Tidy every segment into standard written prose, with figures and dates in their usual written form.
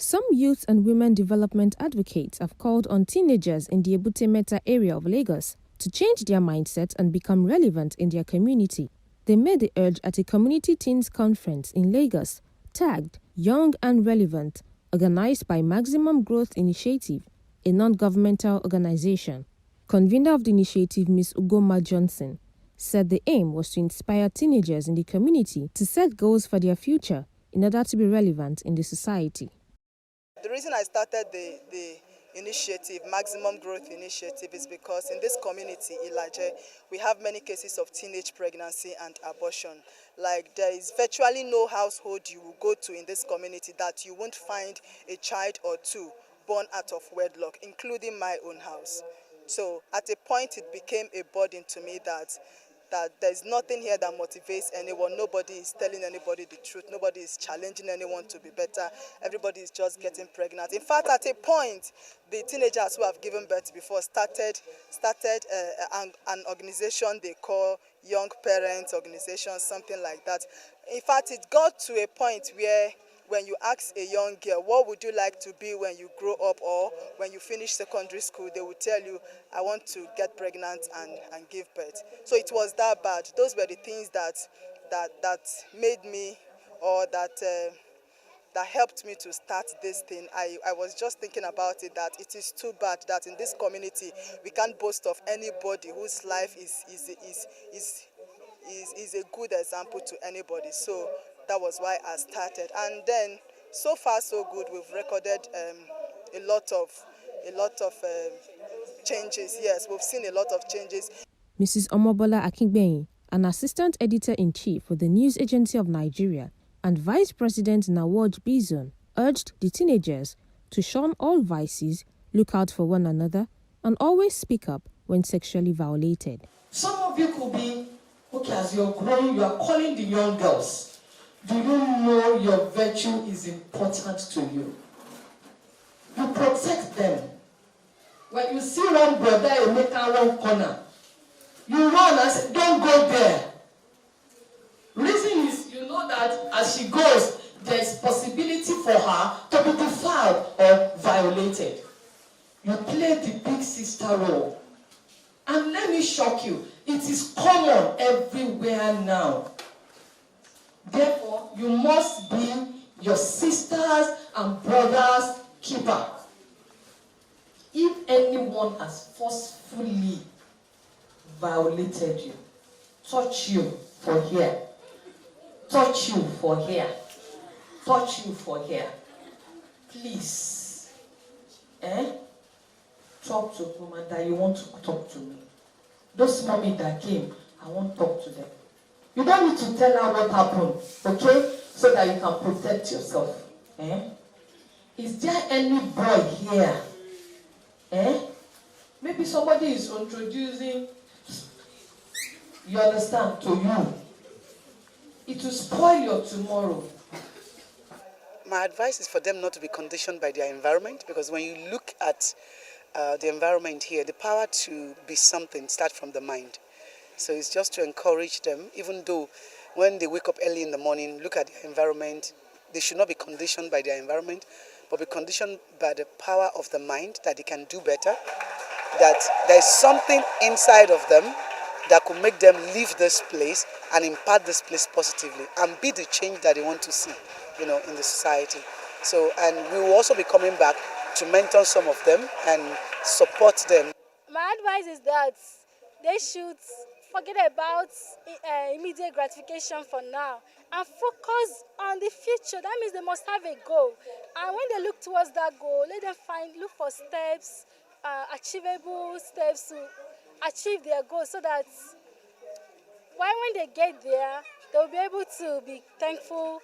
Some youth and women development advocates have called on teenagers in the Ebute Meta area of Lagos to change their mindset and become relevant in their community. They made the urge at a community teens conference in Lagos, tagged Young and Relevant, organized by Maximum Growth Initiative, a non-governmental organization. Convener of the initiative, Ms. Ugoma Johnson, said the aim was to inspire teenagers in the community to set goals for their future in order to be relevant in the society. The reason I started the initiative, Maximum Growth Initiative, is because in this community, Ilaje, we have many cases of teenage pregnancy and abortion. Like, there is virtually no household you will go to in this community that you won't find a child or two born out of wedlock, including my own house. So at a point, it became a burden to me that there's nothing here that motivates anyone. Nobody is telling anybody the truth. Nobody is challenging anyone to be better. Everybody is just getting pregnant. In fact, at a point, the teenagers who have given birth before started an organization they call Young Parents Organization, something like that. In fact, it got to a point where when you ask a young girl, what would you like to be when you grow up or when you finish secondary school, they will tell you, I want to get pregnant and give birth. So it was that bad. Those were the things that made me, or that helped me to start this thing. I was just thinking about it, that it is too bad that in this community we can't boast of anybody whose life is a good example to anybody. So that was why I started, and then so far so good. We've recorded a lot of changes. Yes, we've seen a lot of changes. Mrs. Omobola Akingbeyin, an assistant editor-in-chief for the News Agency of Nigeria and Vice President Nawaj Bizon, urged the teenagers to shun all vices, look out for one another, and always speak up when sexually violated. Some of you could be, okay, as you're growing, you are calling the young girls. Do you know your virtue is important to you? You protect them. When you see one brother, you make one corner. You run and say, don't go there. Reason is, you know that as she goes, there is possibility for her to be defiled or violated. You play the big sister role. And let me shock you, it is common everywhere now. Therefore, you must be your sisters and brothers' keeper. If anyone has forcefully violated you, touch you for here, touch you for here, touch you for here, please, talk to woman that you want to talk to me. Those mommy that came, I want to talk to them. You don't need to tell her what happened, okay? So that you can protect yourself. Is there any boy here? Maybe somebody is introducing, you understand, to you. It will spoil your tomorrow. My advice is for them not to be conditioned by their environment, because when you look at the environment here, the power to be something starts from the mind. So it's just to encourage them, even though when they wake up early in the morning, look at their environment, they should not be conditioned by their environment, but be conditioned by the power of the mind, that they can do better, that there's something inside of them that could make them leave this place and impact this place positively and be the change that they want to see, in the society. So, and we will also be coming back to mentor some of them and support them. My advice is that they should forget about immediate gratification for now and focus on the future. That means they must have a goal. And when they look towards that goal, let them look for steps, achievable steps to achieve their goal, so that when they get there, they'll be able to be thankful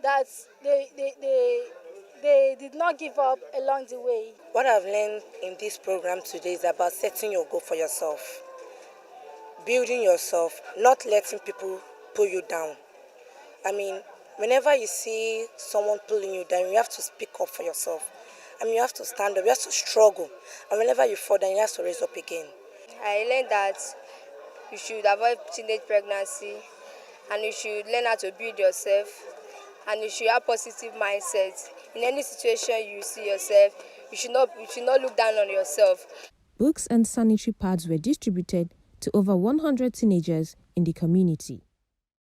that they did not give up along the way. What I've learned in this program today is about setting your goal for yourself, building yourself, not letting people pull you down. I mean, whenever you see someone pulling you down, you have to speak up for yourself. I mean, you have to stand up, you have to struggle. And whenever you fall down, you have to raise up again. I learned that you should avoid teenage pregnancy, and you should learn how to build yourself, and you should have positive mindset. in any situation you see yourself, you should not look down on yourself. Books and sanitary pads were distributed to over 100 teenagers in the community.